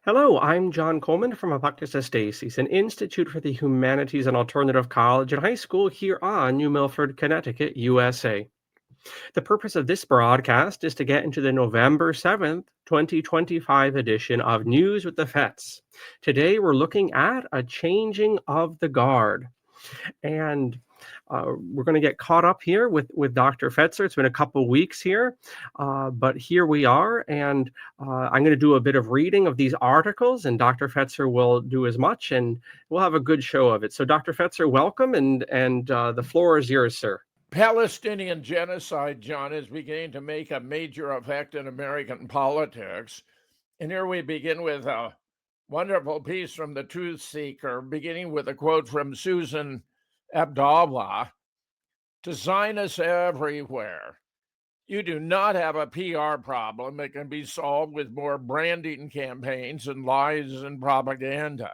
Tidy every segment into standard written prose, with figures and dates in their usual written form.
Hello, I'm John Coleman from ApocatastasisInstitute, an institute for the humanities and alternative college and high school here on New Milford, Connecticut, USA. The purpose of this broadcast is to get into the November 7th, 2025 edition of News with the Fetz. Today we're looking at a changing of the guard. And we're going to get caught up here with Dr. Fetzer. It's been a couple weeks here, but here we are, and I'm going to do a bit of reading of these articles, and Dr. Fetzer will do as much, and we'll have a good show of it. So, Dr. Fetzer, welcome, and the floor is yours, sir. Palestinian genocide, John, is beginning to make a major effect in American politics. And here we begin with a wonderful piece from the Truth Seeker, beginning with a quote from Susan Abdallah: "To Zionists everywhere, you do not have a PR problem that can be solved with more branding campaigns and lies and propaganda.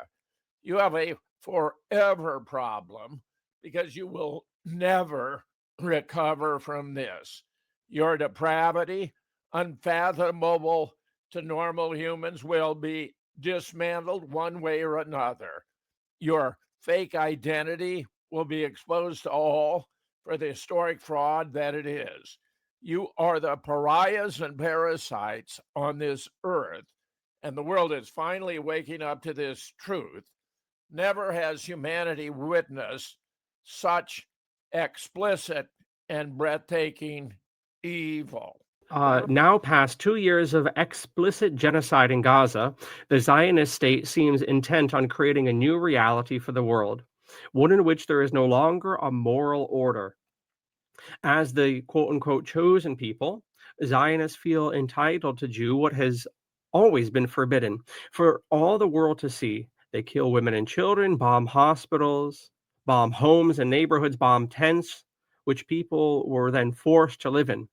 You have a forever problem because you will never recover from this. Your depravity, unfathomable to normal humans, will be dismantled one way or another. Your fake identity will be exposed to all for the historic fraud that it is. You are the pariahs and parasites on this earth, and the world is finally waking up to this truth. Never has humanity witnessed such explicit and breathtaking evil." Now past 2 years of explicit genocide in Gaza, the Zionist state seems intent on creating a new reality for the world, one in which there is no longer a moral order. As the quote unquote chosen people, Zionists feel entitled to do what has always been forbidden for all the world to see. They kill women and children, bomb hospitals, bomb homes and neighborhoods, bomb tents, which people were then forced to live in,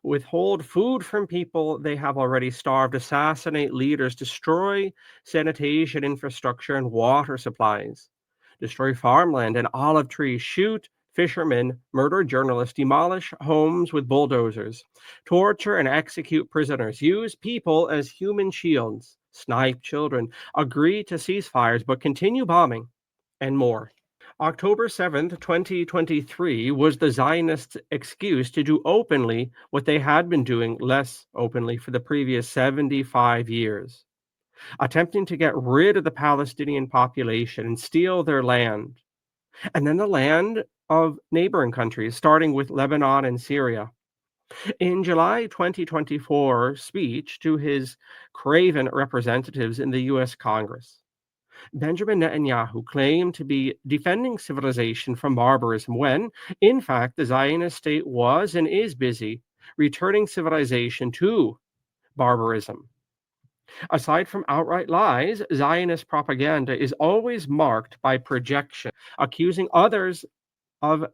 withhold food from people they have already starved, assassinate leaders, destroy sanitation infrastructure and water supplies, destroy farmland and olive trees, shoot fishermen, murder journalists, demolish homes with bulldozers, torture and execute prisoners, use people as human shields, snipe children, agree to ceasefires but continue bombing, and more. October 7th, 2023 was the Zionists' excuse to do openly what they had been doing less openly for the previous 75 years, attempting to get rid of the Palestinian population and steal their land, and then the land of neighboring countries, starting with Lebanon and Syria. In July 2024 speech to his craven representatives in the US Congress, Benjamin Netanyahu claimed to be defending civilization from barbarism when, in fact, the Zionist state was and is busy returning civilization to barbarism. Aside from outright lies, Zionist propaganda is always marked by projection, accusing others of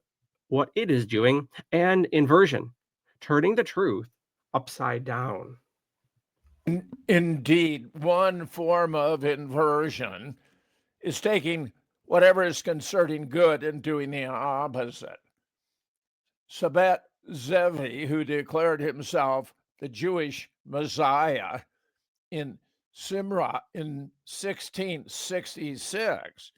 what it is doing, and inversion, turning the truth upside down. Indeed, one form of inversion is taking whatever is concerning good and doing the opposite. Sabbat Zevi, who declared himself the Jewish Messiah in Simra in 1666,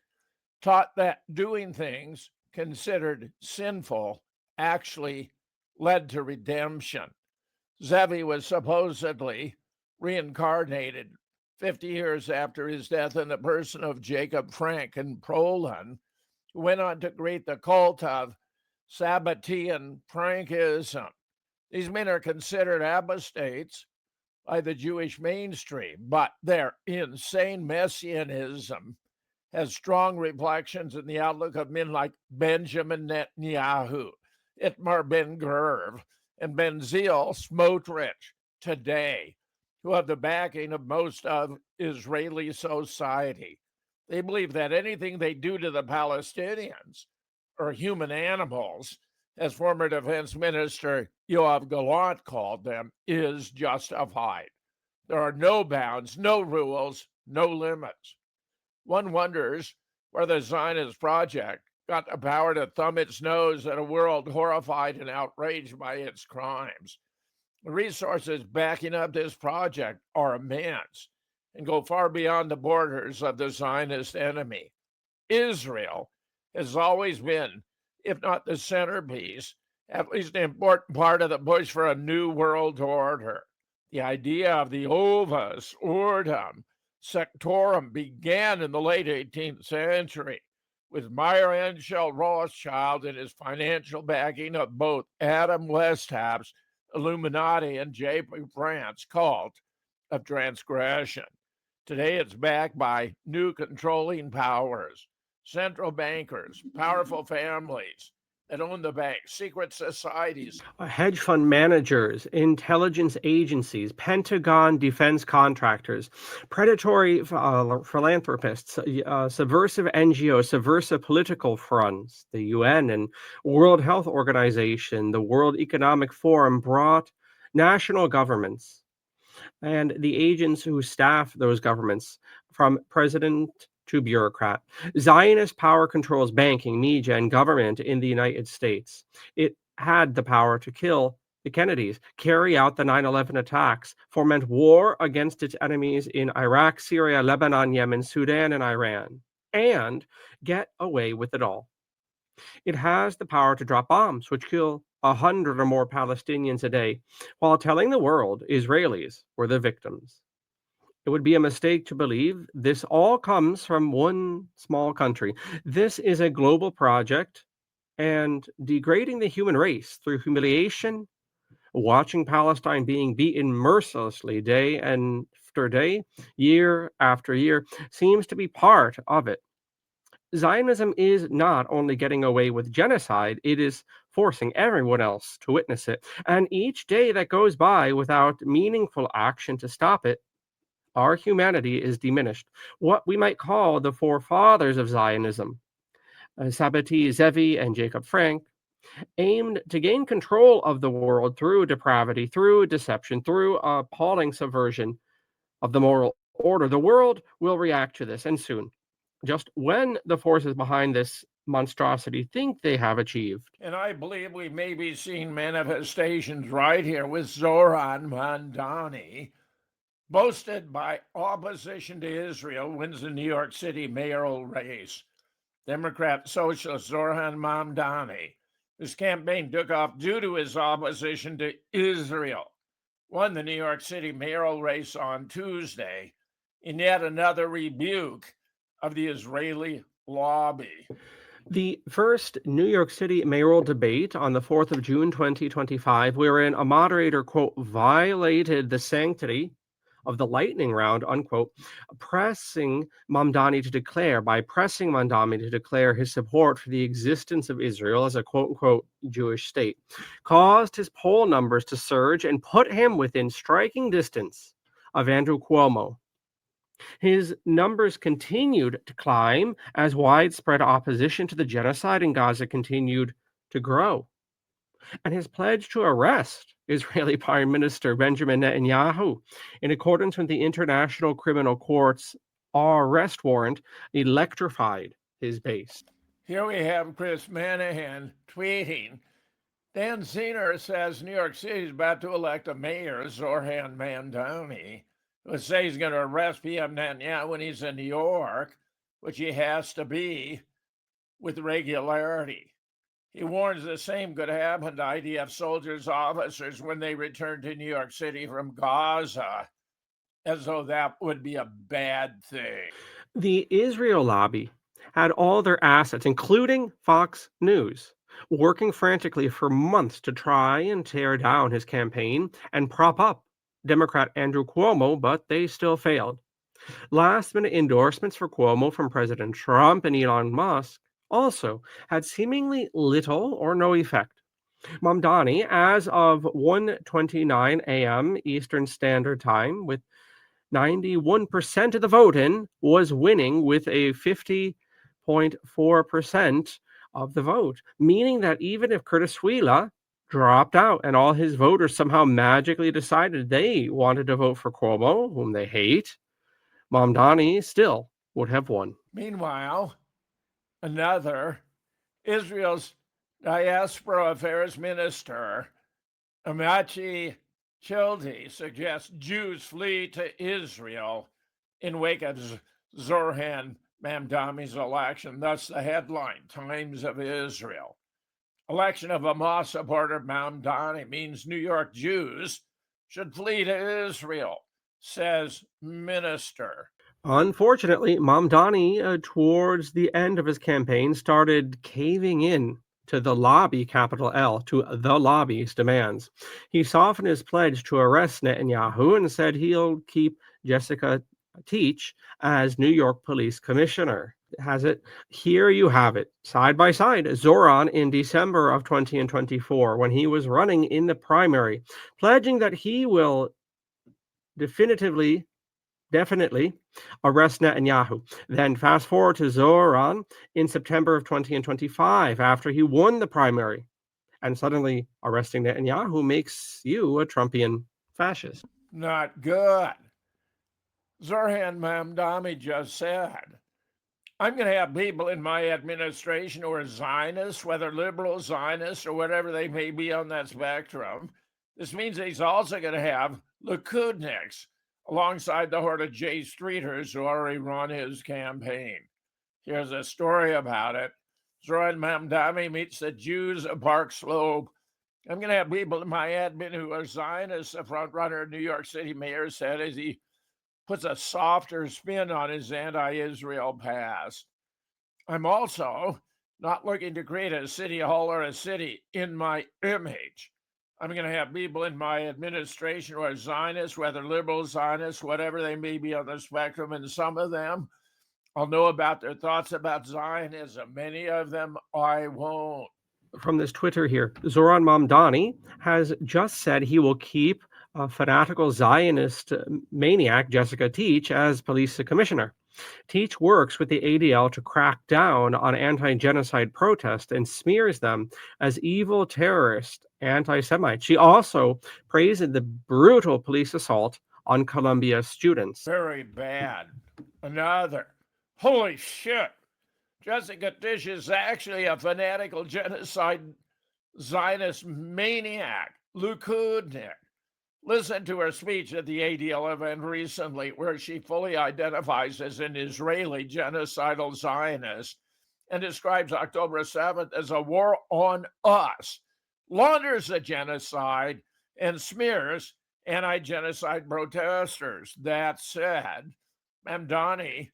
taught that doing things considered sinful actually led to redemption. Zevi was supposedly reincarnated 50 years after his death in the person of Jacob Frank in Poland, who went on to create the cult of Sabbatean Frankism. These men are considered apostates by the Jewish mainstream, but their insane messianism has strong reflections in the outlook of men like Benjamin Netanyahu, Itmar Ben-Gvir, and Benzil Smotrich today, who have the backing of most of Israeli society. They believe that anything they do to the Palestinians are human animals, as former Defense Minister Yoav Gallant called them, is justified. There are no bounds, no rules, no limits. One wonders where the Zionist project got the power to thumb its nose at a world horrified and outraged by its crimes. The resources backing up this project are immense. and go far beyond the borders of the Zionist enemy. Israel has always been, if not the centerpiece, at least an important part of the push for a new world order. The idea of the Ovus Ordo Sectorum began in the late 18th century with Meyer Enschel Rothschild and his financial backing of both Adam Weishaupt's Illuminati and J.P. Brandt's cult of transgression. Today it's backed by new controlling powers, central bankers, powerful families that own the banks, secret societies. Hedge fund managers, intelligence agencies, Pentagon defense contractors, predatory philanthropists, subversive NGOs, subversive political fronts, the UN and World Health Organization, the World Economic Forum brought national governments and the agents who staff those governments, from president to bureaucrat. Zionist power controls banking, media, and government in the United States. It had the power to kill the Kennedys, carry out the 9/11 attacks, foment war against its enemies in Iraq, Syria, Lebanon, Yemen, Sudan, and Iran, and get away with it all. It has the power to drop bombs, which kill 100 or more Palestinians a day, while telling the world Israelis were the victims. It would be a mistake to believe this all comes from one small country. This is a global project, and degrading the human race through humiliation, watching Palestine being beaten mercilessly day after day, year after year, seems to be part of it. Zionism is not only getting away with genocide, it is forcing everyone else to witness it. And each day that goes by without meaningful action to stop it, our humanity is diminished. What we might call the forefathers of Zionism, Sabbatai Zevi and Jacob Frank, aimed to gain control of the world through depravity, through deception, through appalling subversion of the moral order. The world will react to this, and soon. Just when the forces behind this monstrosity think they have achieved. And I believe we may be seeing manifestations right here with Zoran Mandani, boasted by opposition to Israel, wins the New York City mayoral race. Democrat socialist Zoran Mamdani, whose campaign took off due to his opposition to Israel, won the New York City mayoral race on Tuesday in yet another rebuke of the Israeli lobby. The first New York City mayoral debate on the 4th of June 2025, wherein a moderator, quote, violated the sanctity of the lightning round, unquote, pressing Mamdani to declare his support for the existence of Israel as a quote unquote Jewish state, caused his poll numbers to surge and put him within striking distance of Andrew Cuomo. His numbers continued to climb as widespread opposition to the genocide in Gaza continued to grow. And his pledge to arrest Israeli Prime Minister Benjamin Netanyahu, in accordance with the International Criminal Court's arrest warrant, electrified his base. Here we have Chris Manahan tweeting. Dan Zener says New York City is about to elect a mayor, Zoran Mandani, who say he's going to arrest PM Netanyahu when he's in New York, which he has to be with regularity. He warns the same could happen to IDF soldiers, officers when they return to New York City from Gaza, as though that would be a bad thing. The Israel lobby had all their assets, including Fox News, working frantically for months to try and tear down his campaign and prop up Democrat Andrew Cuomo, but they still failed. Last-minute endorsements for Cuomo from President Trump and Elon Musk also had seemingly little or no effect. Mamdani, as of 1:29 a.m. Eastern Standard Time, with 91% of the vote in, was winning with a 50.4% of the vote, meaning that even if Curtis Sweela dropped out and all his voters somehow magically decided they wanted to vote for Cuomo, whom they hate, Mamdani still would have won. Meanwhile, another, Israel's diaspora affairs minister, Amachi Childi, suggests Jews flee to Israel in wake of Zoran Mamdani's election. Thus, the headline, Times of Israel. Election of Hamas supporter Mamdani means New York Jews should flee to Israel, says minister. Unfortunately, Mamdani, towards the end of his campaign, started caving in to the lobby, capital L, to the lobby's demands. He softened his pledge to arrest Netanyahu and said he'll keep Jessica Teach as New York Police Commissioner. Has it? Here you have it, side by side. Zoran in December of 2024, when he was running in the primary, pledging that he will definitely arrest Netanyahu. Then fast forward to Zoran in September of 2025, after he won the primary, and suddenly arresting Netanyahu makes you a Trumpian fascist. Not good. Zoran Mamdani just said, I'm going to have people in my administration who are Zionists, whether liberal Zionists or whatever they may be on that spectrum. This means he's also going to have Likudniks alongside the horde of J Streeters who already run his campaign. Here's a story about it. Zoran Mamdani meets the Jews of Park Slope. I'm going to have people in my admin who are Zionists, the front runner, New York City mayor said as he puts a softer spin on his anti-Israel past. I'm also not looking to create a city hall or a city in my image. I'm going to have people in my administration who are Zionists, whether liberal Zionists, whatever they may be on the spectrum, and some of them I'll know about their thoughts about Zionism. Many of them I won't. From this Twitter here, Zoran Mamdani has just said he will keep a fanatical Zionist maniac Jessica Teach as police commissioner. Teach works with the ADL to crack down on anti-genocide protests and smears them as evil terrorist anti-Semites. She also praised the brutal police assault on Columbia students. Very bad. Another. Holy shit. Jessica Teach is actually a fanatical genocide Zionist maniac, Likudnik. Listen to her speech at the ADL event recently, where she fully identifies as an Israeli genocidal Zionist and describes October 7th as a war on us, launders the genocide, and smears anti-genocide protesters. That said, Mamdani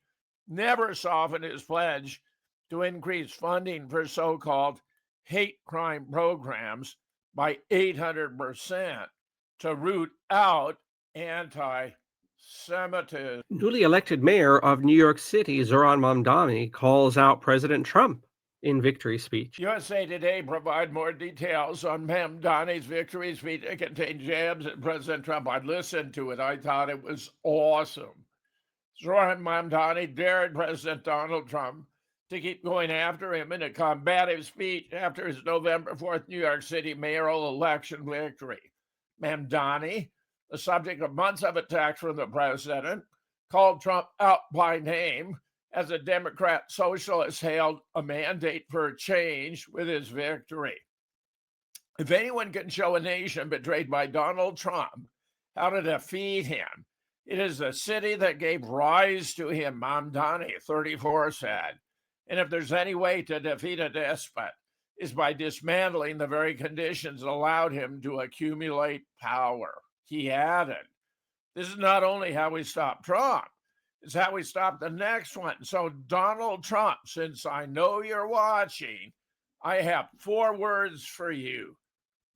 never softened his pledge to increase funding for so-called hate crime programs by 800%. to root out anti-Semitism. Newly elected mayor of New York City, Zoran Mamdani, calls out President Trump in victory speech. USA Today provide more details on Mamdani's victory speech. It contained jabs at President Trump. I listened to it. I thought it was awesome. Zoran Mamdani dared President Donald Trump to keep going after him in a combative speech after his November 4th New York City mayoral election victory. Mamdani, the subject of months of attacks from the president, called Trump out by name as a Democrat socialist hailed a mandate for change with his victory. If anyone can show a nation betrayed by Donald Trump how to defeat him, it is the city that gave rise to him, Mamdani, 34, said. And if there's any way to defeat a despot, is by dismantling the very conditions that allowed him to accumulate power. He added, this is not only how we stop Trump, it's how we stop the next one. So Donald Trump, since I know you're watching, I have 4 words for you.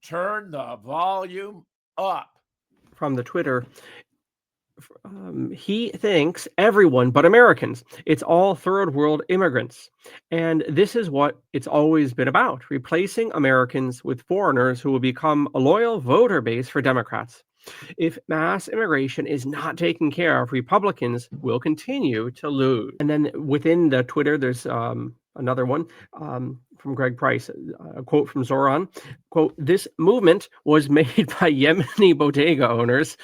Turn the volume up. From the Twitter, he thinks everyone but Americans. It's all third world immigrants. And this is what it's always been about, replacing Americans with foreigners who will become a loyal voter base for Democrats. If mass immigration is not taken care of, Republicans will continue to lose. And then within the Twitter, there's another one from Greg Price, a quote from Zoran, quote, this movement was made by Yemeni bodega owners,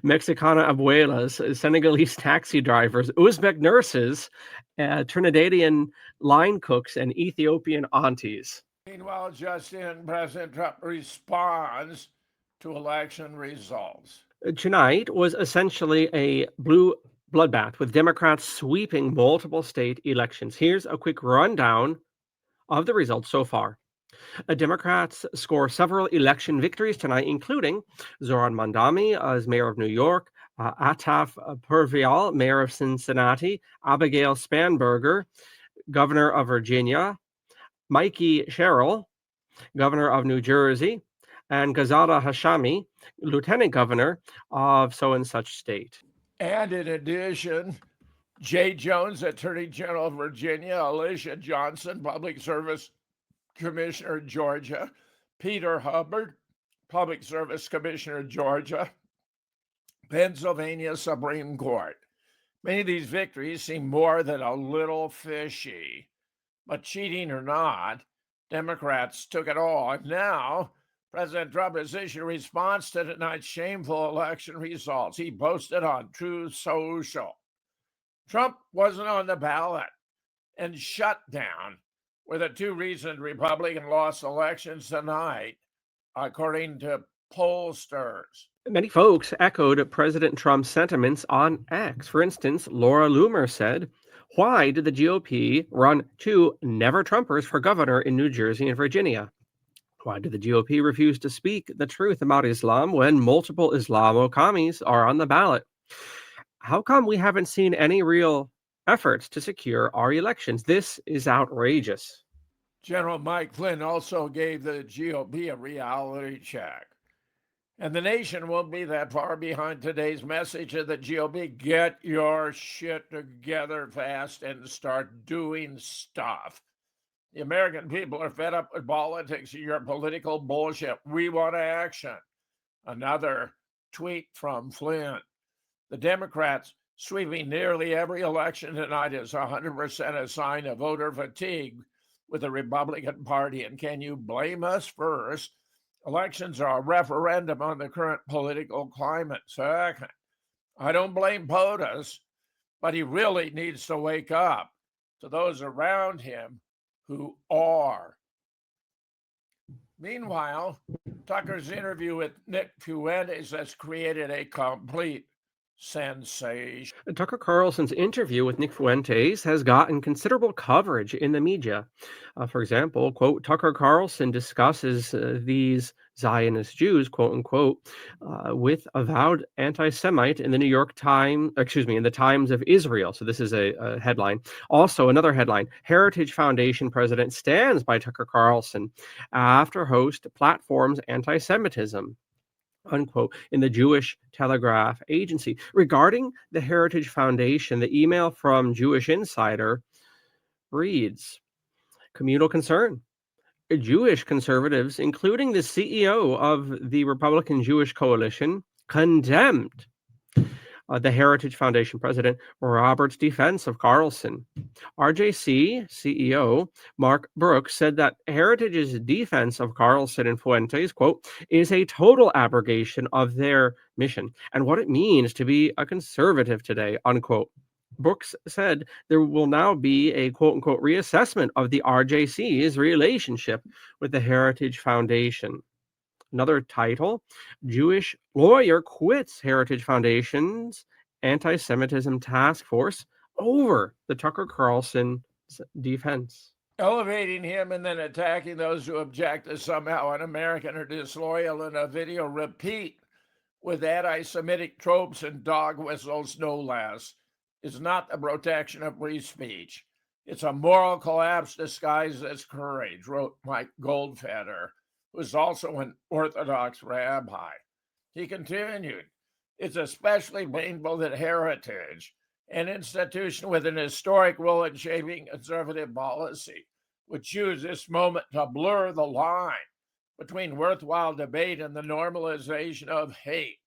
Mexicana abuelas, Senegalese taxi drivers, Uzbek nurses, Trinidadian line cooks, and Ethiopian aunties. Meanwhile, just in, President Trump responds to election results. Tonight was essentially a blue bloodbath, with Democrats sweeping multiple state elections. Here's a quick rundown of the results so far. Democrats score several election victories tonight, including Zoran Mandami as mayor of New York, Ataf Pervial, mayor of Cincinnati, Abigail Spanberger, governor of Virginia, Mikey Sherrill, governor of New Jersey, and Ghazala Hashami, lieutenant governor of so and such state. And in addition, Jay Jones, Attorney General of Virginia, Alicia Johnson, Public Service Commissioner of Georgia, Peter Hubbard, Public Service Commissioner of Georgia, Pennsylvania Supreme Court. Many of these victories seem more than a little fishy, but cheating or not, Democrats took it all. And now President Trump has issued a response to tonight's shameful election results. He posted on Truth Social. Trump wasn't on the ballot, and shutdown were the two reasons Republican lost elections tonight, according to pollsters. Many folks echoed President Trump's sentiments on X. For instance, Laura Loomer said, "Why did the GOP run two never-Trumpers for governor in New Jersey and Virginia? Why did the GOP refuse to speak the truth about Islam when multiple Islamo-commies are on the ballot? How come we haven't seen any real efforts to secure our elections? This is outrageous." General Mike Flynn also gave the GOP a reality check. And the nation won't be that far behind today's message of the GOP. Get your shit together fast and start doing stuff. The American people are fed up with politics and your political bullshit. We want action. Another tweet from Flynn. The Democrats sweeping nearly every election tonight is 100% a sign of voter fatigue with the Republican Party. And can you blame us? First, elections are a referendum on the current political climate. Second, I don't blame POTUS, but he really needs to wake up to those around him who are. Meanwhile, Tucker's interview with Nick Fuentes has created a complete sensation. Tucker Carlson's interview with Nick Fuentes has gotten considerable coverage in the media. For example, quote, Tucker Carlson discusses these Zionist Jews, quote unquote, with avowed anti-Semite in the New York Times, in the Times of Israel. So this is a headline. Also, another headline, Heritage Foundation president stands by Tucker Carlson after host platforms anti-Semitism, unquote, in the Jewish Telegraph Agency. Regarding the Heritage Foundation, the email from Jewish Insider reads, communal concern. Jewish conservatives, including the CEO of the Republican Jewish Coalition, condemned the Heritage Foundation president Robert's defense of Carlson. RJC CEO Mark Brooks said that Heritage's defense of Carlson and Fuentes, quote, is a total abrogation of their mission and what it means to be a conservative today, unquote. Brooks said there will now be a quote unquote reassessment of the RJC's relationship with the Heritage Foundation. Another title, Jewish lawyer quits Heritage Foundation's anti-Semitism task force over the Tucker Carlson defense. Elevating him and then attacking those who object is somehow un-American or disloyal in a video repeat with anti-Semitic tropes and dog whistles, no less, is not the protection of free speech. It's a moral collapse disguised as courage, wrote Mike Goldfeder, who's also an Orthodox rabbi. He continued, it's especially painful that Heritage, an institution with an historic role in shaping conservative policy, would choose this moment to blur the line between worthwhile debate and the normalization of hate.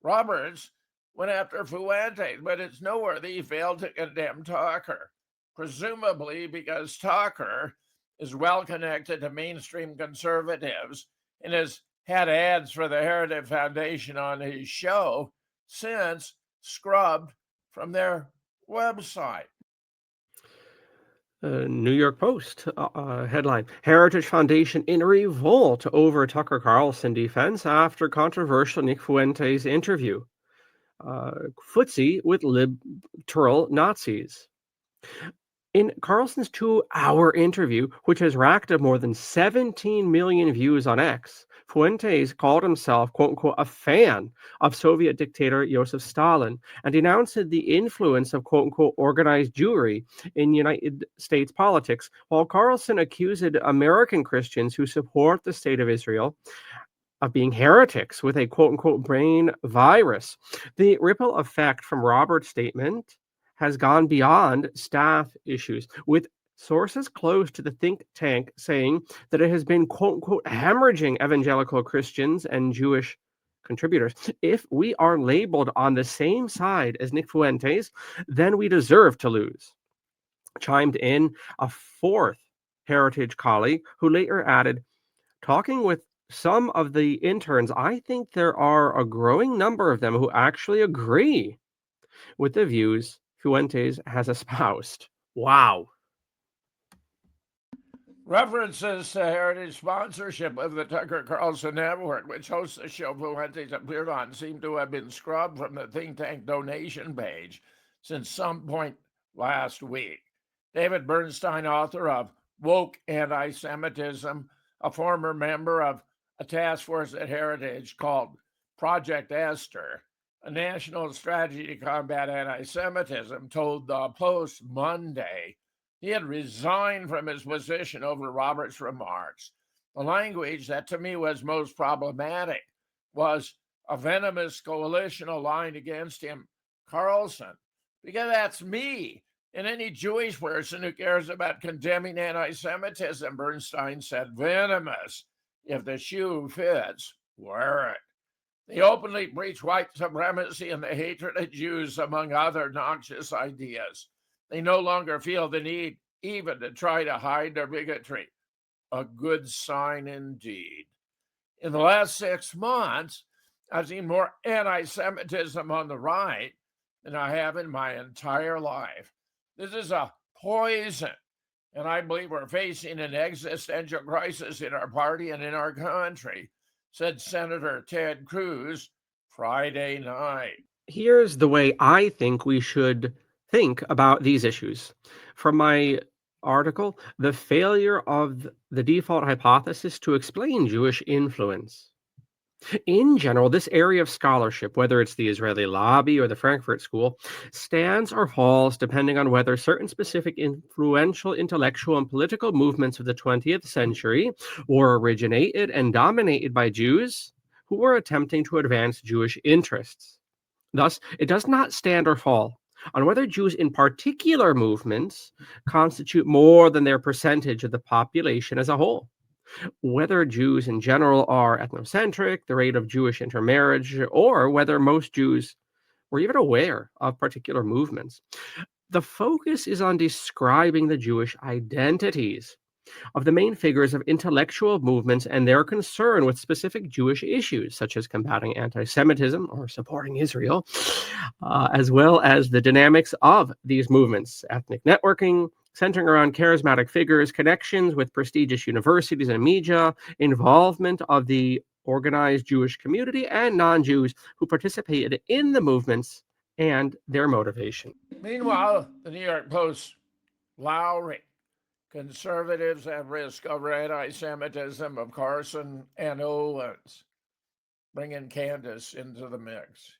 Roberts went after Fuentes, but it's noteworthy he failed to condemn Tucker, presumably because Tucker is well connected to mainstream conservatives and has had ads for the Heritage Foundation on his show since scrubbed from their website. New York Post headline, Heritage Foundation in revolt over Tucker Carlson defense after controversial Nick Fuentes interview. footsie with liberal Nazis. In Carlson's 2-hour interview, which has racked up more than 17 million views on X, Fuentes called himself, quote unquote, a fan of Soviet dictator Joseph Stalin and denounced the influence of, quote unquote, organized Jewry in United States politics, while Carlson accused American Christians who support the state of Israel of being heretics with a quote unquote brain virus. The ripple effect from Robert's statement has gone beyond staff issues, with sources close to the think tank saying that it has been quote unquote hemorrhaging evangelical Christians and Jewish contributors. If we are labeled on the same side as Nick Fuentes, then we deserve to lose. Chimed in a fourth heritage colleague who later added, talking with some of the interns, I think there are a growing number of them who actually agree with the views Fuentes has espoused. Wow. References to Heritage sponsorship of the Tucker Carlson Network, which hosts the show Fuentes appeared on, seem to have been scrubbed from the think tank donation page since some point last week. David Bernstein, author of Woke Anti-Semitism, a former member of a task force at Heritage called Project Esther, a national strategy to combat anti-Semitism, told the Post Monday he had resigned from his position over Robert's remarks. The language that to me was most problematic was a venomous coalition aligned against him, Carlson, because that's me and any Jewish person who cares about condemning anti-Semitism. Bernstein said, venomous. If the shoe fits, wear it. They openly preach white supremacy and the hatred of Jews, among other noxious ideas. They no longer feel the need even to try to hide their bigotry. A good sign indeed. In the last 6 months, I've seen more anti-Semitism on the right than I have in my entire life. This is a poison, and I believe we're facing an existential crisis in our party and in our country, said Senator Ted Cruz Friday night. Here's the way I think we should think about these issues. From my article, The Failure of the Default Hypothesis to Explain Jewish Influence. In general, this area of scholarship, whether it's the Israeli Lobby or the Frankfurt School, stands or falls depending on whether certain specific influential intellectual and political movements of the 20th century were originated and dominated by Jews who were attempting to advance Jewish interests. Thus, it does not stand or fall on whether Jews in particular movements constitute more than their percentage of the population as a whole. Whether Jews in general are ethnocentric, the rate of Jewish intermarriage, or whether most Jews were even aware of particular movements. The focus is on describing the Jewish identities of the main figures of intellectual movements and their concern with specific Jewish issues, such as combating anti-Semitism or supporting Israel, as well as the dynamics of these movements, ethnic networking, centering around charismatic figures, connections with prestigious universities and media, involvement of the organized Jewish community and non-Jews who participated in the movements and their motivation. Meanwhile, the New York Post, Lowry, conservatives at risk over anti-Semitism of Carson and Owens, bringing Candace into the mix.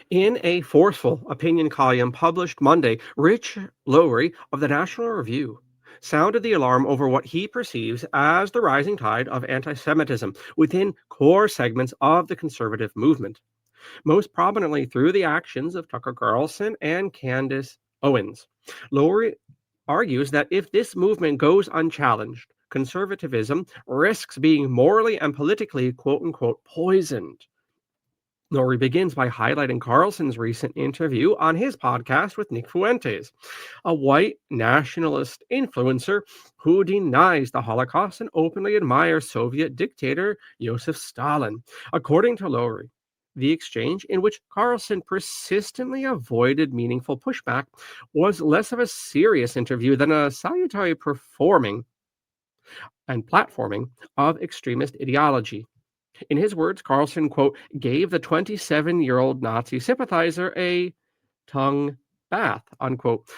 In a forceful opinion column published Monday, Rich Lowry of the National Review sounded the alarm over what he perceives as the rising tide of anti-Semitism within core segments of the conservative movement, most prominently through the actions of Tucker Carlson and Candace Owens. Lowry argues that if this movement goes unchallenged, conservatism risks being morally and politically, quote unquote, poisoned. Lowry begins by highlighting Carlson's recent interview on his podcast with Nick Fuentes, a white nationalist influencer who denies the Holocaust and openly admires Soviet dictator Joseph Stalin. According to Lowry, the exchange, in which Carlson persistently avoided meaningful pushback, was less of a serious interview than a salutary performing and platforming of extremist ideology. In his words, Carlson, quote, gave the 27-year-old Nazi sympathizer a tongue bath, unquote,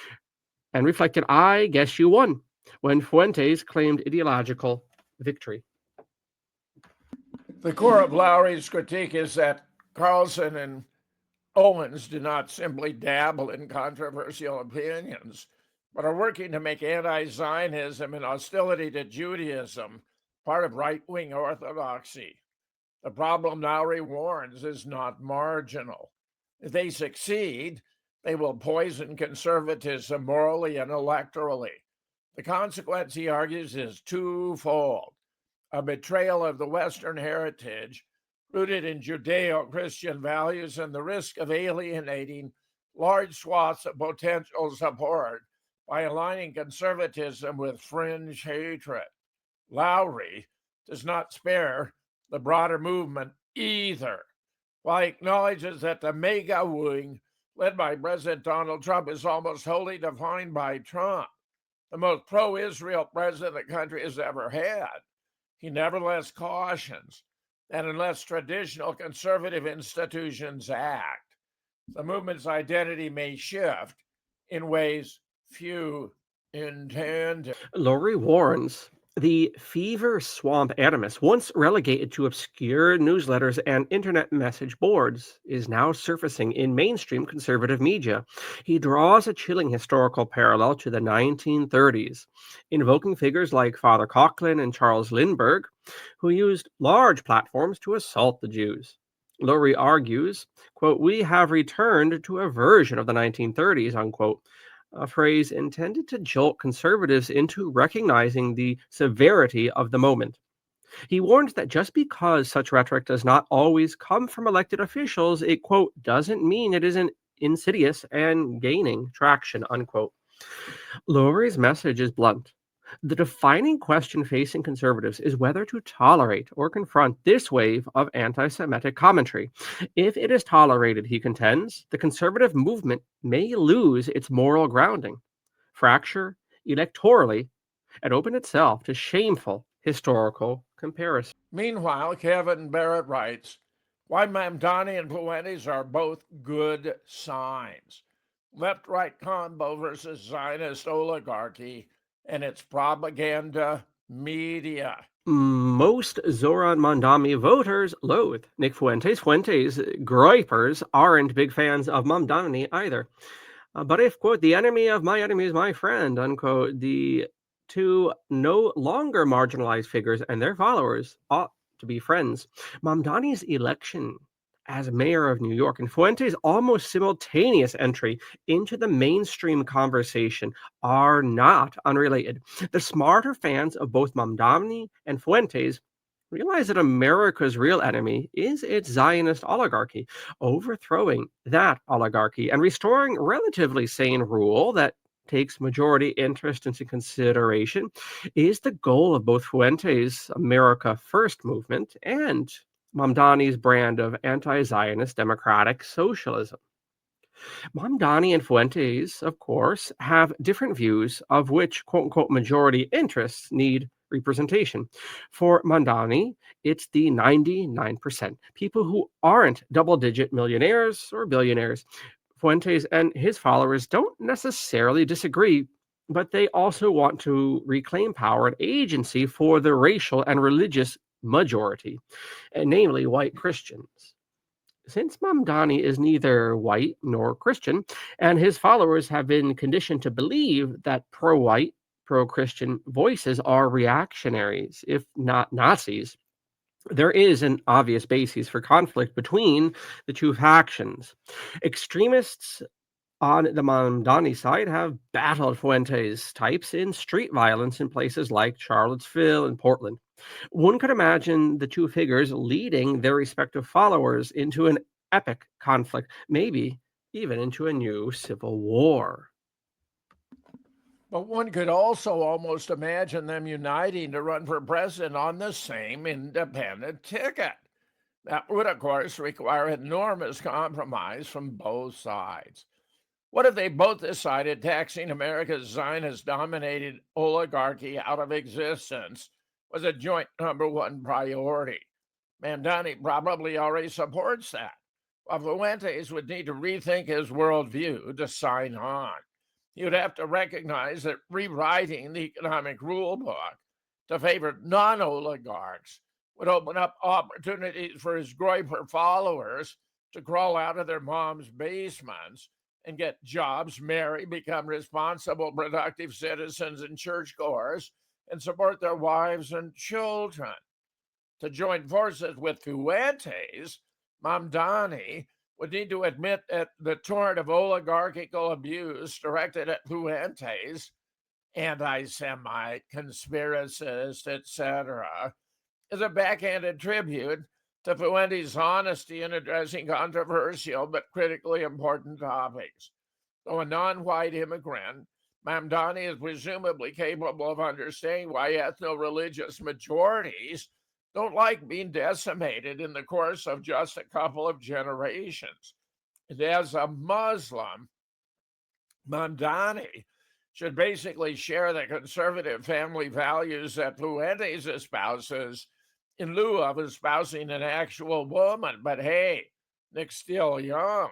and reflected, I guess you won, when Fuentes claimed ideological victory. The core of Lowry's critique is that Carlson and Owens do not simply dabble in controversial opinions, but are working to make anti-Zionism and hostility to Judaism part of right-wing orthodoxy. The problem, Lowry warns, is not marginal. If they succeed, they will poison conservatism morally and electorally. The consequence, he argues, is twofold: a betrayal of the Western heritage rooted in Judeo-Christian values and the risk of alienating large swaths of potential support by aligning conservatism with fringe hatred. Lowry does not spare the broader movement either, while he acknowledges that the MAGA wing led by President Donald Trump is almost wholly defined by Trump, the most pro-Israel president the country has ever had. He nevertheless cautions that unless traditional conservative institutions act, the movement's identity may shift in ways few intended. Lowry warns the fever swamp animus, once relegated to obscure newsletters and internet message boards, is now surfacing in mainstream conservative media. He draws a chilling historical parallel to the 1930s, invoking figures like Father Coughlin and Charles Lindbergh, who used large platforms to assault the Jews. Lowry argues, quote, we have returned to a version of the 1930s, unquote, a phrase intended to jolt conservatives into recognizing the severity of the moment. He warned that just because such rhetoric does not always come from elected officials, it, quote, doesn't mean it isn't insidious and gaining traction, unquote. Lowry's message is blunt. The defining question facing conservatives is whether to tolerate or confront this wave of anti Semitic commentary. If it is tolerated, he contends, the conservative movement may lose its moral grounding, fracture electorally, and open itself to shameful historical comparison. Meanwhile, Kevin Barrett writes, why Mamdani and Fuentes are both good signs. Left-right combo versus Zionist oligarchy and its propaganda media. Most Zoran Mondami voters loathe Nick Fuentes. Fuentes groypers aren't big fans of Mamdani either. But if, quote, the enemy of my enemy is my friend, unquote, the two no longer marginalized figures and their followers ought to be friends. Mamdani's election as mayor of New York and Fuentes' almost simultaneous entry into the mainstream conversation are not unrelated. The smarter fans of both Mamdani and Fuentes realize that America's real enemy is its Zionist oligarchy. Overthrowing that oligarchy and restoring relatively sane rule that takes majority interest into consideration is the goal of both Fuentes' America First movement and Mamdani's brand of anti-Zionist democratic socialism. Mamdani and Fuentes, of course, have different views of which quote unquote majority interests need representation. For Mamdani, it's the 99%, people who aren't double digit millionaires or billionaires. Fuentes and his followers don't necessarily disagree, but they also want to reclaim power and agency for the racial and religious majority, namely white Christians. Since Mamdani is neither white nor Christian, and his followers have been conditioned to believe that pro white, pro Christian voices are reactionaries, if not Nazis, there is an obvious basis for conflict between the two factions. Extremists on the Mamdani side have battled Fuentes types in street violence in places like Charlottesville and Portland. One could imagine the two figures leading their respective followers into an epic conflict, maybe even into a new civil war. But one could also almost imagine them uniting to run for president on the same independent ticket. That would, of course, require enormous compromise from both sides. What if they both decided taxing America's Zionist-dominated oligarchy out of existence was a joint number one priority? Mamdani probably already supports that. Well, Fuentes would need to rethink his worldview to sign on. He would have to recognize that rewriting the economic rule book to favor non-oligarchs would open up opportunities for his Groyper followers to crawl out of their mom's basements and get jobs, marry, become responsible, productive citizens and churchgoers, and support their wives and children. To join forces with Fuentes, Mamdani would need to admit that the torrent of oligarchical abuse directed at Fuentes, anti-Semite, conspiracist, etc., is a backhanded tribute to Fuentes' honesty in addressing controversial but critically important topics. Though a non-white immigrant, Mamdani is presumably capable of understanding why ethno-religious majorities don't like being decimated in the course of just a couple of generations. And as a Muslim, Mamdani should basically share the conservative family values that Fuentes espouses in lieu of espousing an actual woman. But hey, Nick's still young.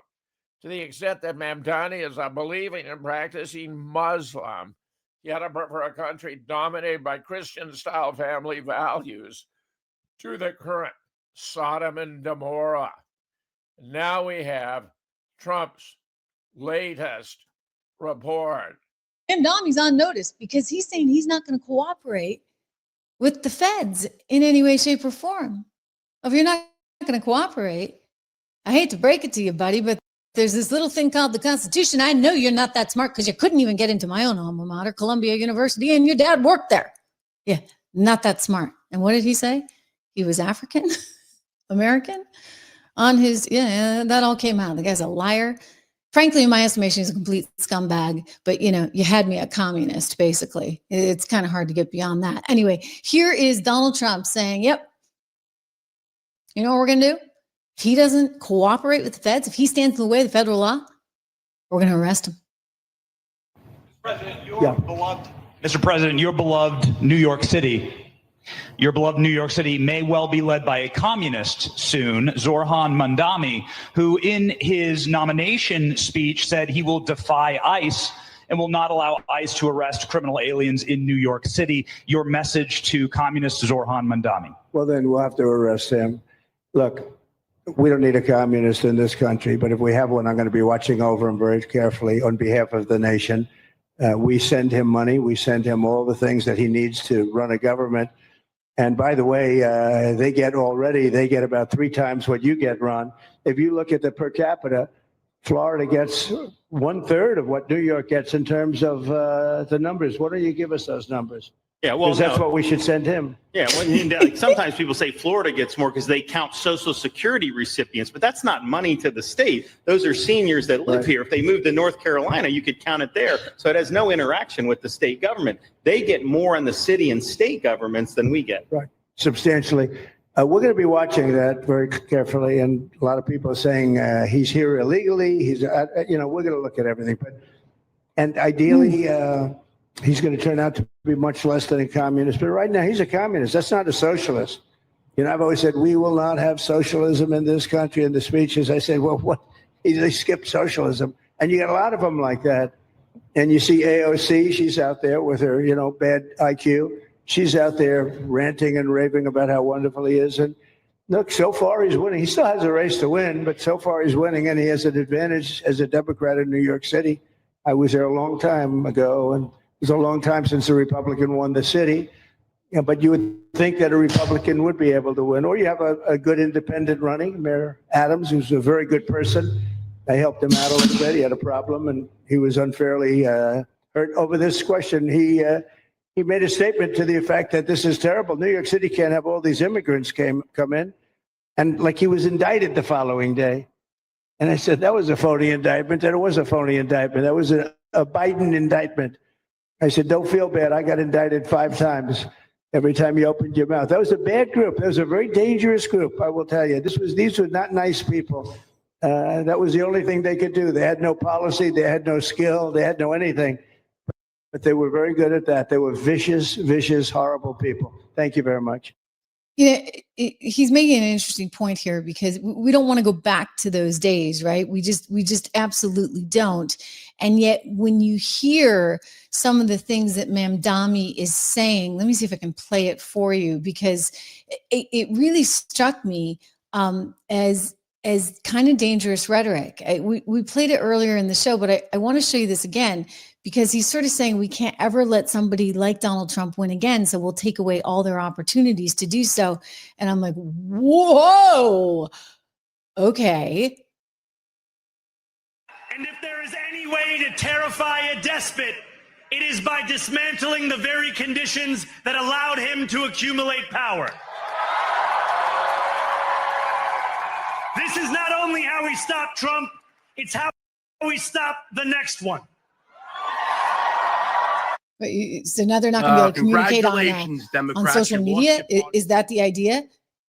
To the extent that Mamdani is a believing and practicing Muslim, he had to prefer a country dominated by Christian-style family values to the current Sodom and Gomorrah. Now we have Trump's latest report. Mamdani's on notice because he's saying he's not going to cooperate with the feds in any way, shape, or form. If you're not going to cooperate, I hate to break it to you, buddy, but there's this little thing called the Constitution. I know you're not that smart because you couldn't even get into my own alma mater, Columbia University, and your dad worked there. Yeah, not that smart. And what did he say? He was African American on his, yeah, that all came out. The guy's a liar. Frankly, in my estimation, he's a complete scumbag, but you had me a communist, basically. It's kind of hard to get beyond that. Anyway, here is Donald Trump saying, yep, you know what we're going to do? If he doesn't cooperate with the feds, if he stands in the way of the federal law, we're going to arrest him. Mr. President, your beloved New York City may well be led by a communist soon, Zorhan Mandami, who in his nomination speech said he will defy ICE and will not allow ICE to arrest criminal aliens in New York City. Your message to communist Zorhan Mandami. Well, then we'll have to arrest him. Look, we don't need a communist in this country, but if we have one, I'm going to be watching over him very carefully on behalf of the nation. We send him money. We send him all the things that he needs to run a government. And by the way, they get about 3 times what you get, Ron. If you look at the per capita, Florida gets 1/3 of what New York gets in terms of the numbers. Why don't you give us those numbers? Yeah, well, Because that's what we should send him. Yeah, well, sometimes people say Florida gets more because they count Social Security recipients, but that's not money to the state. Those are seniors that live here. If they moved to North Carolina, you could count it there. So it has no interaction with the state government. They get more in the city and state governments than we get. Right, substantially. We're going to be watching that very carefully, and a lot of people are saying he's here illegally. We're going to look at everything, and ideally, he's going to turn out to be much less than a communist. But right now, he's a communist. That's not a socialist. I've always said we will not have socialism in this country. In the speeches, I said, well, what? They skipped socialism, and you got a lot of them like that. And you see AOC, she's out there with her, bad IQ. She's out there ranting and raving about how wonderful he is. And look, so far he's winning. He still has a race to win, but so far he's winning, and he has an advantage as a Democrat in New York City. I was there a long time ago, and it was a long time since a Republican won the city. But you would think that a Republican would be able to win. Or you have a good independent running, Mayor Adams, who's a very good person. I helped him out a little bit. He had a problem, and he was unfairly hurt over this question. He made a statement to the effect that this is terrible. New York City can't have all these immigrants come in. And like he was indicted the following day. And I said, that was a phony indictment. That it was a phony indictment. That was a Biden indictment. I said, don't feel bad. I got indicted 5 times every time you opened your mouth. That was a bad group. That was a very dangerous group, I will tell you. These were not nice people. That was the only thing they could do. They had no policy. They had no skill. They had no anything. But they were very good at that. They were vicious, horrible people. Thank you very much. He's making an interesting point here, because we don't want to go back to those days, right? We just absolutely don't. And yet, when you hear some of the things that Mamdani is saying, let me see if I can play it for you, because it really struck me as kind of dangerous rhetoric. We played it earlier in the show, but I want to show you this again, because he's sort of saying we can't ever let somebody like Donald Trump win again, so we'll take away all their opportunities to do so. And I'm like, whoa, okay. And if there is any way to terrify a despot, it is by dismantling the very conditions that allowed him to accumulate power. This is not only how we stop Trump, it's how we stop the next one. So now they're not going to be able to communicate on social media. Is that the idea?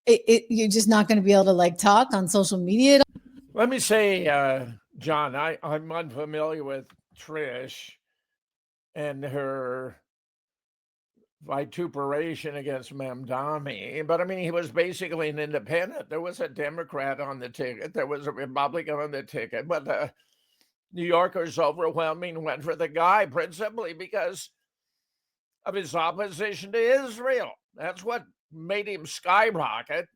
You're just not going to be able to like talk on social media. Let me say, John, I'm unfamiliar with Trish and her vituperation against Mamdani, but I mean, he was basically an independent. There was a Democrat on the ticket, there was a Republican on the ticket, but the New Yorkers overwhelmingly went for the guy, principally because of his opposition to Israel. That's what made him skyrocket.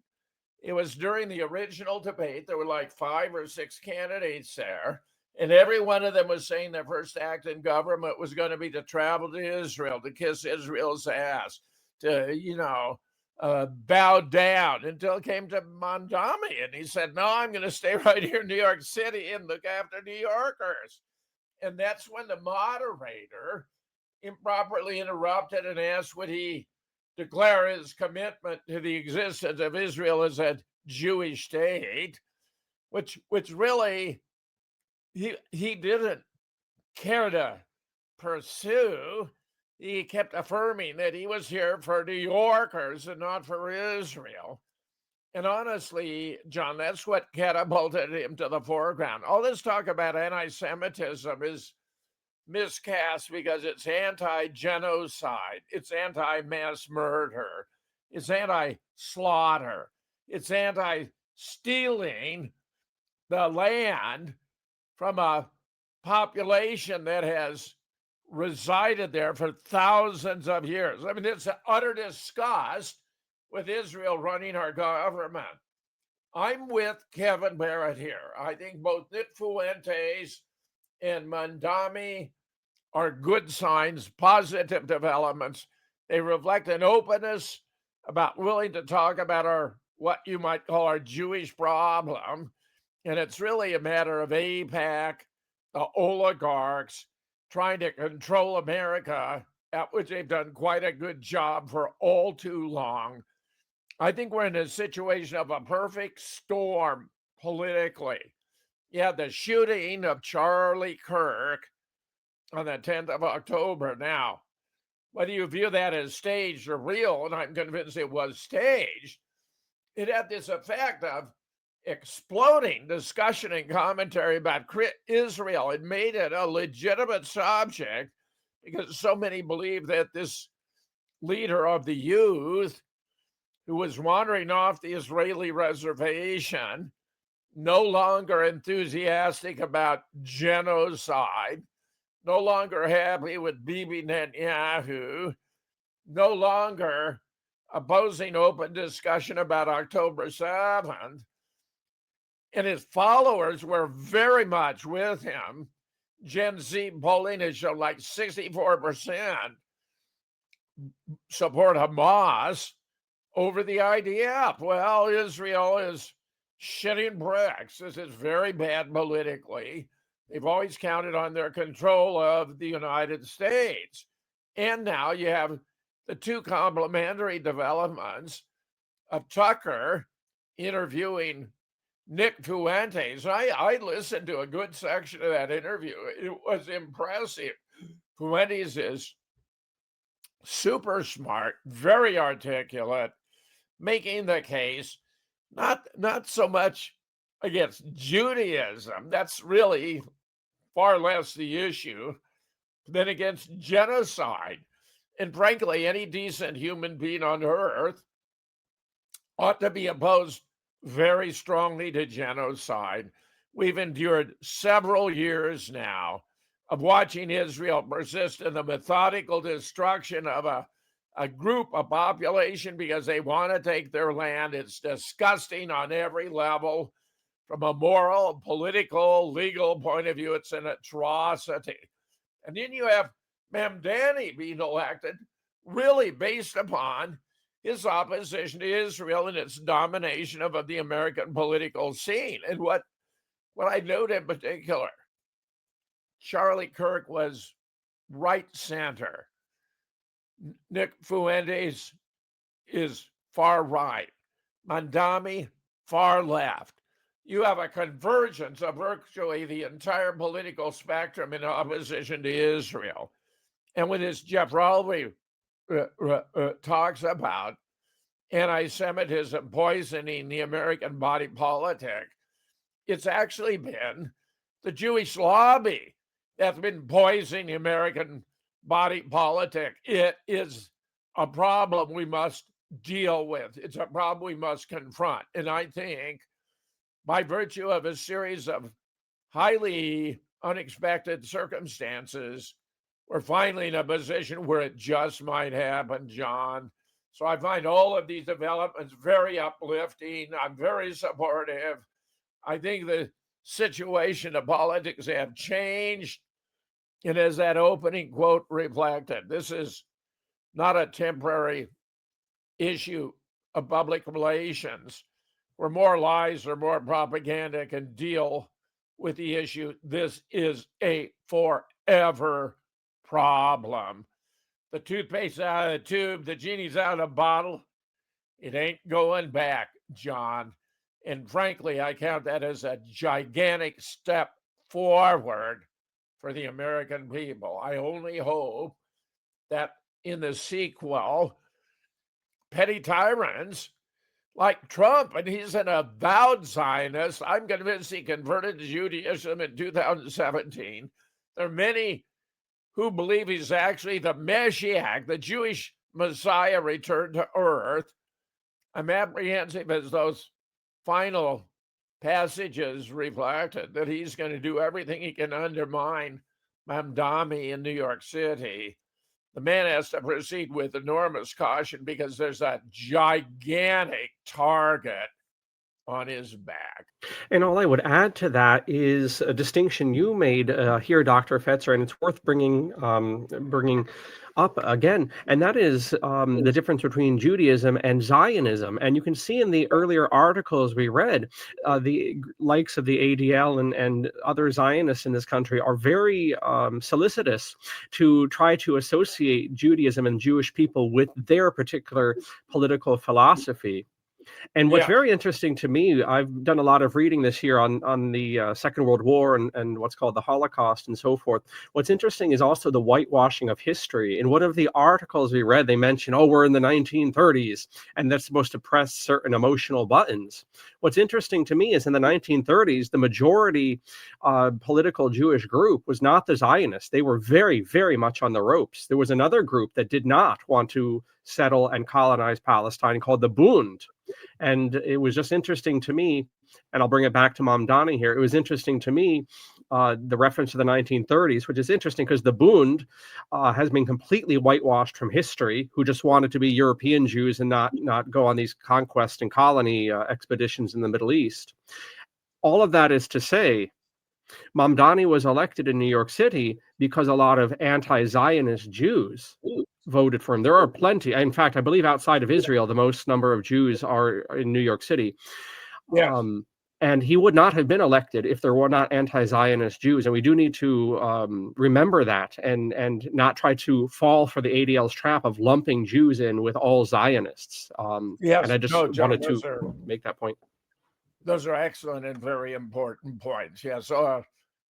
It was during the original debate. There were like 5 or 6 candidates there, and every one of them was saying their first act in government was going to be to travel to Israel, to kiss Israel's ass, to, bow down, until it came to Mamdani. And he said, no, I'm going to stay right here in New York City and look after New Yorkers. And that's when the moderator improperly interrupted and asked, would he declare his commitment to the existence of Israel as a Jewish state, which really he didn't care to pursue. He kept affirming that he was here for New Yorkers and not for Israel. And honestly, John, that's what catapulted him to the foreground. All this talk about anti-Semitism is miscast because it's anti-genocide, it's anti-mass murder, it's anti-slaughter, it's anti-stealing the land from a population that has resided there for thousands of years. I mean, it's an utter disgust with Israel running our government. I'm with Kevin Barrett here. I think both Nick Fuentes and Mamdani are good signs, positive developments. They reflect an openness about willing to talk about our, what you might call our Jewish problem. And it's really a matter of AIPAC, the oligarchs, trying to control America, at which they've done quite a good job for all too long. I think we're in a situation of a perfect storm politically. Yeah, the shooting of Charlie Kirk on the 10th of October. Now, whether you view that as staged or real, and I'm convinced it was staged, it had this effect of exploding discussion and commentary about Israel. It made it a legitimate subject because so many believe that this leader of the youth who was wandering off the Israeli reservation, no longer enthusiastic about genocide, no longer happy with Bibi Netanyahu, no longer opposing open discussion about October 7th. And his followers were very much with him. Gen Z polling has shown like 64% support Hamas over the IDF. Well, Israel is shitting bricks. This is very bad politically. They've always counted on their control of the United States. And now you have the two complementary developments of Tucker interviewing Nick Fuentes. I listened to a good section of that interview. It was impressive. Fuentes is super smart, very articulate, making the case not so much against Judaism, that's really far less the issue, than against genocide. And frankly, any decent human being on earth ought to be opposed very strongly to genocide. We've endured several years now of watching Israel persist in the methodical destruction of a group, a population, because they want to take their land. It's disgusting on every level. From a moral, political, legal point of view, it's an atrocity. And then you have Mamdani being elected, really based upon his opposition to Israel and its domination of the American political scene. And what I note in particular, Charlie Kirk was right center. Nick Fuentes is far right. Mamdani, far left. You have a convergence of virtually the entire political spectrum in opposition to Israel. And when this Jeff Rowley talks about anti-Semitism poisoning the American body politic, it's actually been the Jewish lobby that's been poisoning the American body politic. It is a problem we must deal with. It's a problem we must confront. And I think by virtue of a series of highly unexpected circumstances, we're finally in a position where it just might happen, John. So I find all of these developments very uplifting. I'm very supportive. I think the situation of politics have changed. And as that opening quote reflected, this is not a temporary issue of public relations where more lies or more propaganda can deal with the issue. This is a forever problem. The toothpaste's out of the tube, the genie's out of the bottle. It ain't going back, John. And frankly, I count that as a gigantic step forward for the American people. I only hope that in the sequel, petty tyrants like Trump, and he's an avowed Zionist. I'm convinced he converted to Judaism in 2017. There are many who believe he's actually the Messiah, the Jewish Messiah returned to earth. I'm apprehensive as those final passages reflected that he's going to do everything he can undermine Mamdani in New York City. The man has to proceed with enormous caution because there's a gigantic target on his back. And all I would add to that is a distinction you made here, Dr. Fetzer, and it's worth bringing up again, and that is the difference between Judaism and Zionism. And you can see in the earlier articles we read, the likes of the ADL and other Zionists in this country are very solicitous to try to associate Judaism and Jewish people with their particular political philosophy. And what's very interesting to me, I've done a lot of reading this year on the Second World War and what's called the Holocaust and so forth. What's interesting is also the whitewashing of history. In one of the articles we read, they mention, oh, we're in the 1930s, and that's supposed to press certain emotional buttons. What's interesting to me is in the 1930s, the majority political Jewish group was not the Zionists. They were very, very much on the ropes. There was another group that did not want to settle and colonize Palestine called the Bund. And it was just interesting to me, and I'll bring it back to Mamdani here. It was interesting to me, the reference to the 1930s, which is interesting because the Bund has been completely whitewashed from history, who just wanted to be European Jews and not go on these conquest and colony expeditions in the Middle East. All of that is to say, Mamdani was elected in New York City because a lot of anti-Zionist Jews voted for him. There are plenty. In fact, I believe outside of Israel, the most number of Jews are in New York City. Yes. And he would not have been elected if there were not anti-Zionist Jews. And we do need to remember that and not try to fall for the ADL's trap of lumping Jews in with all Zionists. Yes. And I just wanted to make that point. Those are excellent and very important points. Yeah. So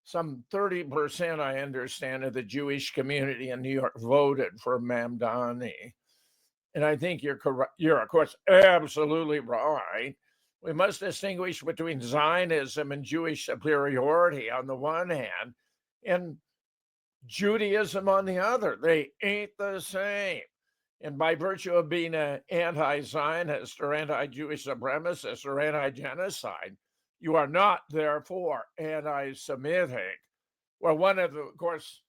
some 30%, I understand, of the Jewish community in New York voted for Mamdani. And I think you're correct. You're, of course, absolutely right. We must distinguish between Zionism and Jewish superiority on the one hand and Judaism on the other. They ain't the same. And by virtue of being an anti-Zionist or anti-Jewish supremacist or anti-genocide, you are not therefore anti-Semitic. Well, of course,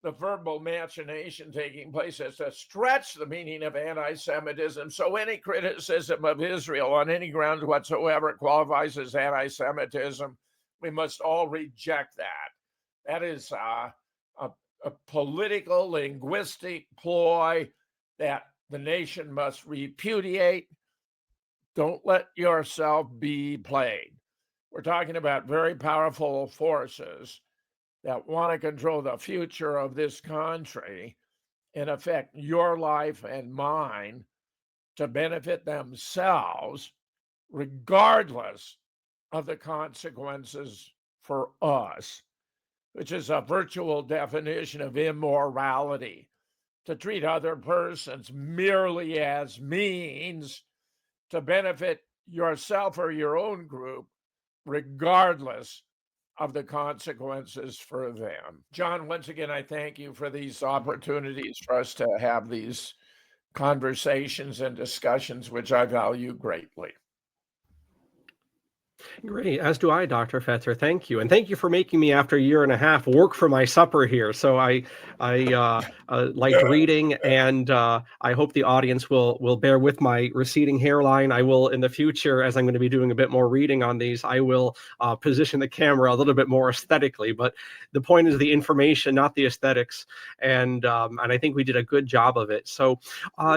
the verbal machination taking place is to stretch the meaning of anti-Semitism. So any criticism of Israel on any grounds whatsoever qualifies as anti-Semitism. We must all reject that. That is a political, linguistic ploy that the nation must repudiate. Don't let yourself be played. We're talking about very powerful forces that want to control the future of this country and affect your life and mine to benefit themselves, regardless of the consequences for us, which is a virtual definition of immorality. To treat other persons merely as means to benefit yourself or your own group, regardless of the consequences for them. John, once again, I thank you for these opportunities for us to have these conversations and discussions, which I value greatly. Great, as do I, Dr. Fetzer. Thank you, and thank you for making me, after a year and a half, work for my supper here. So I liked reading, and I hope the audience will bear with my receding hairline. I will, in the future, as I'm going to be doing a bit more reading on these, I will position the camera a little bit more aesthetically. But the point is the information, not the aesthetics, and I think we did a good job of it. So,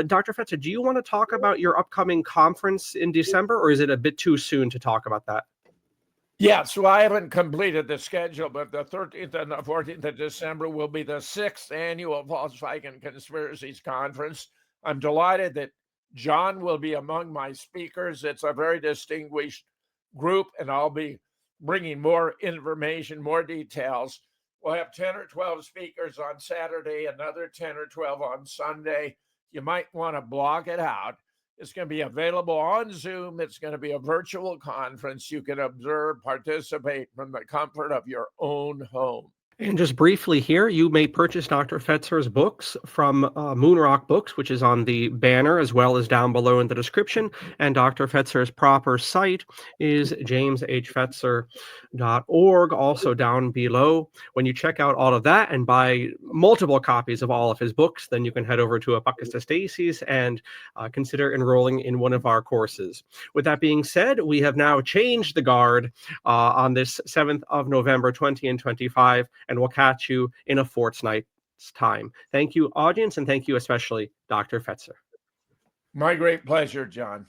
Dr. Fetzer, do you want to talk about your upcoming conference in December, or is it a bit too soon to talk about that? Yeah, so I haven't completed the schedule, but the 13th and the 14th of December will be the 6th annual Volkswagen Conspiracies Conference. I'm delighted that John will be among my speakers. It's a very distinguished group, and I'll be bringing more information, more details. We'll have 10 or 12 speakers on Saturday, another 10 or 12 on Sunday. You might want to block it out. It's going to be available on Zoom. It's going to be a virtual conference. You can observe, participate from the comfort of your own home. And just briefly here, you may purchase Dr. Fetzer's books from Moonrock Books, which is on the banner as well as down below in the description. And Dr. Fetzer's proper site is jameshfetzer.org, also down below. When you check out all of that and buy multiple copies of all of his books, then you can head over to ApocatastasisInstitute and consider enrolling in one of our courses. With that being said, we have now changed the guard on this 7th of November, 20 and 25. And we'll catch you in a fortnight's time. Thank you, audience, and thank you especially, Dr. Fetzer. My great pleasure, John.